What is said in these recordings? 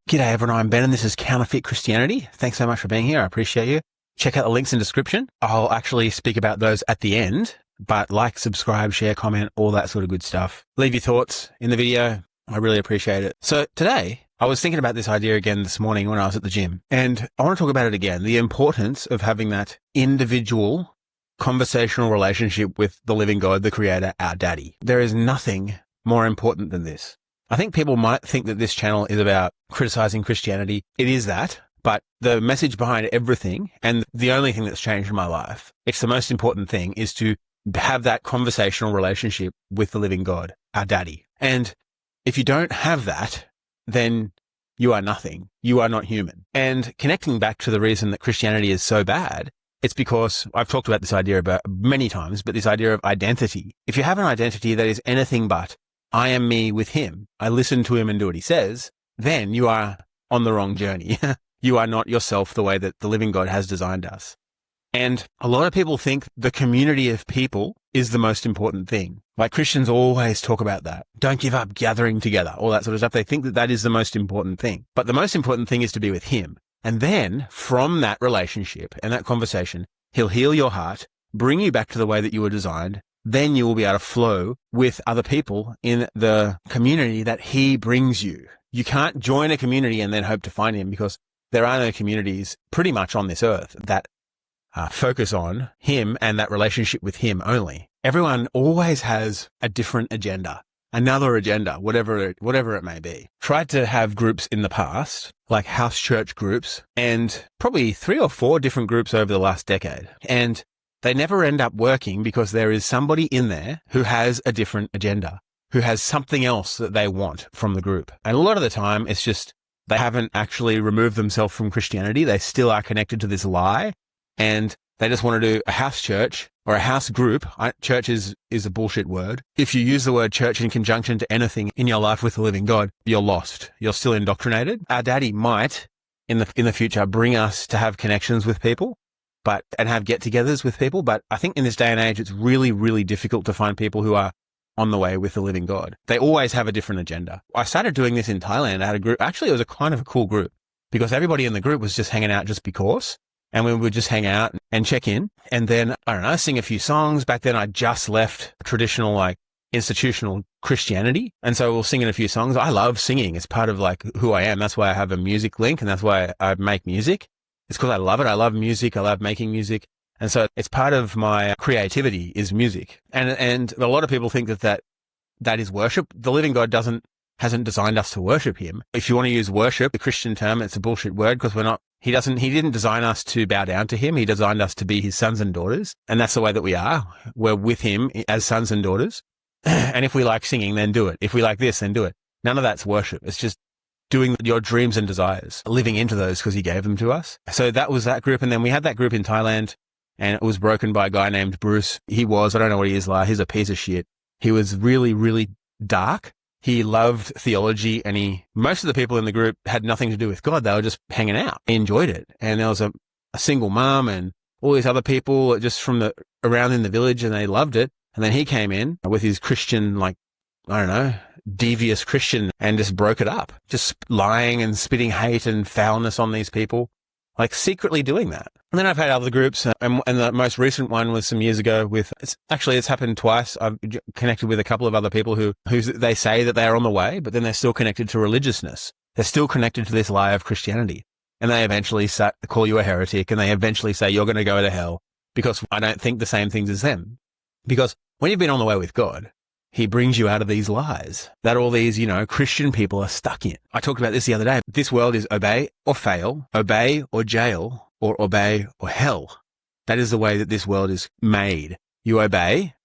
G'day everyone, I'm Ben and this is Counterfeit Christianity. Thanks so much for being here. I appreciate you. Check out the links in the description. I'll actually speak about those at the end, but like, subscribe, share, comment, all that sort of good stuff. Leave your thoughts in the video. I really appreciate it. So today I was thinking about this idea again this morning when I was at the gym, and I want to talk about it again. The importance of having that individual conversational relationship with the living God, the creator, our daddy. There is nothing more important than this. I think people might think that this channel is about criticizing Christianity. It is that, but the message behind everything, and the only thing that's changed in my life, it's the most important thing, is to have that conversational relationship with the living God, our daddy. And if you don't have that, then you are nothing. You are not human. And connecting back to the reason that Christianity is so bad, it's because I've talked about this idea about many times, but this idea of identity. If you have an identity that is anything but I am me with him, I listen to him and do what he says, then you are on the wrong journey. You are not yourself the way that the living God has designed us. And a lot of people think the community of people is the most important thing. Like Christians always talk about that. Don't give up gathering together, all that sort of stuff. They think that that is the most important thing. But the most important thing is to be with him. And then from that relationship and that conversation, he'll heal your heart, bring you back to the way that you were designed. Then you will be able to flow with other people in the community that he brings you. You can't join a community and then hope to find him, because there are no communities pretty much on this earth that focus on him and that relationship with him only. Everyone always has a different agenda, another agenda, whatever it may be. Tried to have groups in the past, like house church groups, and probably 3 or 4 different groups over the last decade. And they never end up working because there is somebody in there who has a different agenda, who has something else that they want from the group. And a lot of the time, it's just they haven't actually removed themselves from Christianity. They still are connected to this lie, and they just want to do a house church or a house group. Church is a bullshit word. If you use the word church in conjunction to anything in your life with the living God, you're lost. You're still indoctrinated. Our daddy might, in the future, bring us to have connections with people, and have get-togethers with people. But I think in this day and age, it's really, really difficult to find people who are on the way with the living God. They always have a different agenda. I started doing this in Thailand. I had a group. Actually, it was a kind of a cool group because everybody in the group was just hanging out just because. And we would just hang out and check in. And then, I don't know, sing a few songs. Back then, I just left traditional, like, institutional Christianity. And so we'll sing in a few songs. I love singing. It's part of, like, who I am. That's why I have a music link, and that's why I make music. It's because I love it. I love music. I love making music. And so it's part of my creativity is music. And a lot of people think that is worship. The living God hasn't designed us to worship him. If you want to use worship, the Christian term, it's a bullshit word because he didn't design us to bow down to him. He designed us to be his sons and daughters. And that's the way that we are. We're with him as sons and daughters. And if we like singing, then do it. If we like this, then do it. None of that's worship. It's just doing your dreams and desires, living into those because he gave them to us. So that was that group. And then we had that group in Thailand, and it was broken by a guy named Bruce. I don't know what he is like. He's a piece of shit. He was really, really dark. He loved theology, and most of the people in the group had nothing to do with God. They were just hanging out. He enjoyed it. And there was a single mom and all these other people just from around in the village, and they loved it. And then he came in with his Christian, like, I don't know, devious Christian, and just broke it up, just lying and spitting hate and foulness on these people, like secretly doing that. And then I've had other groups, and the most recent one was some years ago it's happened twice. I've connected with a couple of other people who they say that they are on the way, but then they're still connected to religiousness. They're still connected to this lie of Christianity. And they eventually call you a heretic, and they eventually say you're going to go to hell because I don't think the same things as them. Because when you've been on the way with God, he brings you out of these lies that all these, Christian people are stuck in. I talked about this the other day. This world is obey or fail, obey or jail, or obey or hell. That is the way that this world is made. You obey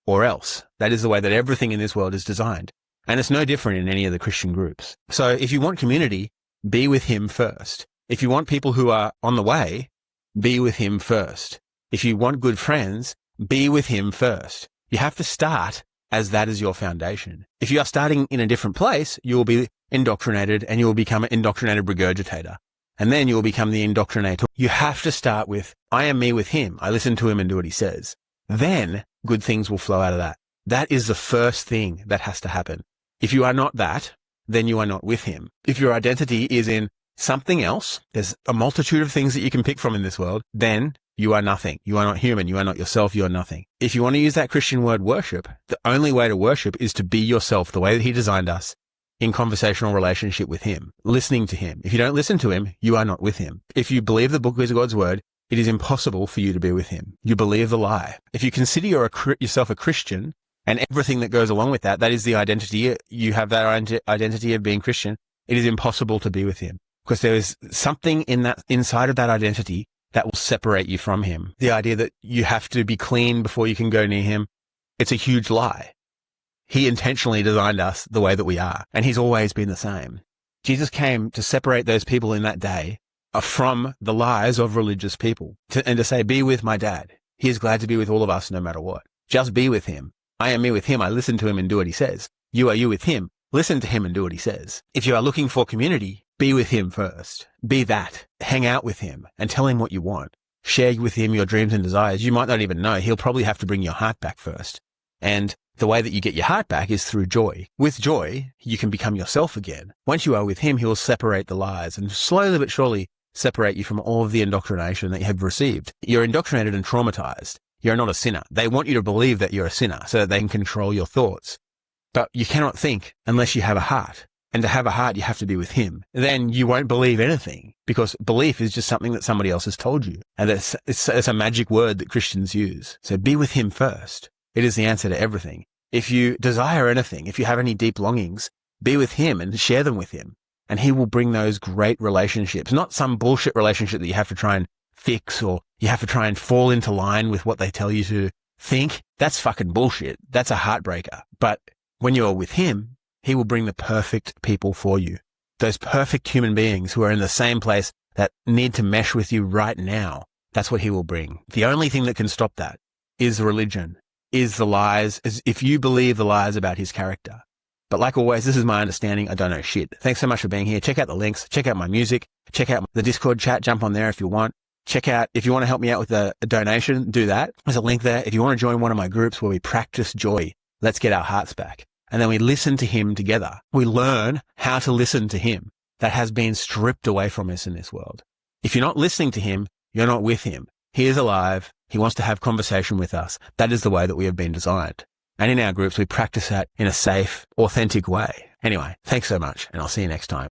or else. That is the way that everything in this world is designed. And it's no different in any of the Christian groups. So if you want community, be with him first. If you want people who are on the way, be with him first. If you want good friends, be with him first. You have to start as that is your foundation. If you are starting in a different place, you will be indoctrinated, and you will become an indoctrinated regurgitator. And then you will become the indoctrinator. You have to start with, I am me with him. I listen to him and do what he says. Then good things will flow out of that. That is the first thing that has to happen. If you are not that, then you are not with him. If your identity is in something else, there's a multitude of things that you can pick from in this world, then you are nothing. You are not human. You are not yourself. You are nothing. If you want to use that Christian word worship, the only way to worship is to be yourself the way that he designed us, in conversational relationship with him, listening to him. If you don't listen to him, you are not with him. If you believe the book is God's word, it is impossible for you to be with him. You believe the lie. If you consider yourself a Christian and everything that goes along with that, that is the identity. You have that identity of being Christian. It is impossible to be with him because there is something in that, inside of that identity that will separate you from him. The idea that you have to be clean before you can go near him, it's a huge lie. He intentionally designed us the way that we are, and he's always been the same. Jesus came to separate those people in that day from the lies of religious people and to say, be with my dad. He is glad to be with all of us no matter what. Just be with him. I am me with him. I listen to him and do what he says. You are you with him. Listen to him and do what he says. If you are looking for community, be with him first. Be that. Hang out with him and tell him what you want. Share with him your dreams and desires. You might not even know. He'll probably have to bring your heart back first. And the way that you get your heart back is through joy. With joy, you can become yourself again. Once you are with him, he will separate the lies and slowly but surely separate you from all of the indoctrination that you have received. You're indoctrinated and traumatized. You're not a sinner. They want you to believe that you're a sinner so that they can control your thoughts. But you cannot think unless you have a heart. And to have a heart, you have to be with him. Then you won't believe anything because belief is just something that somebody else has told you. And it's a magic word that Christians use. So be with him first. It is the answer to everything. If you desire anything, if you have any deep longings, be with him and share them with him. And he will bring those great relationships, not some bullshit relationship that you have to try and fix or you have to try and fall into line with what they tell you to think. That's fucking bullshit. That's a heartbreaker. But when you are with him, he will bring the perfect people for you. Those perfect human beings who are in the same place that need to mesh with you right now. That's what he will bring. The only thing that can stop that is religion. Is the lies, is if you believe the lies about his character. But like always, this is my understanding. I don't know shit. Thanks so much for being here. Check out the links. Check out my music. Check out the Discord chat. Jump on there if you want. Check out, if you want to help me out with a donation, do that. There's a link there. If you want to join one of my groups where we practice joy, let's get our hearts back. And then we listen to him together. We learn how to listen to him. That has been stripped away from us in this world. If you're not listening to him, you're not with him. He is alive. He wants to have conversation with us. That is the way that we have been designed. And in our groups, we practice that in a safe, authentic way. Anyway, thanks so much, and I'll see you next time.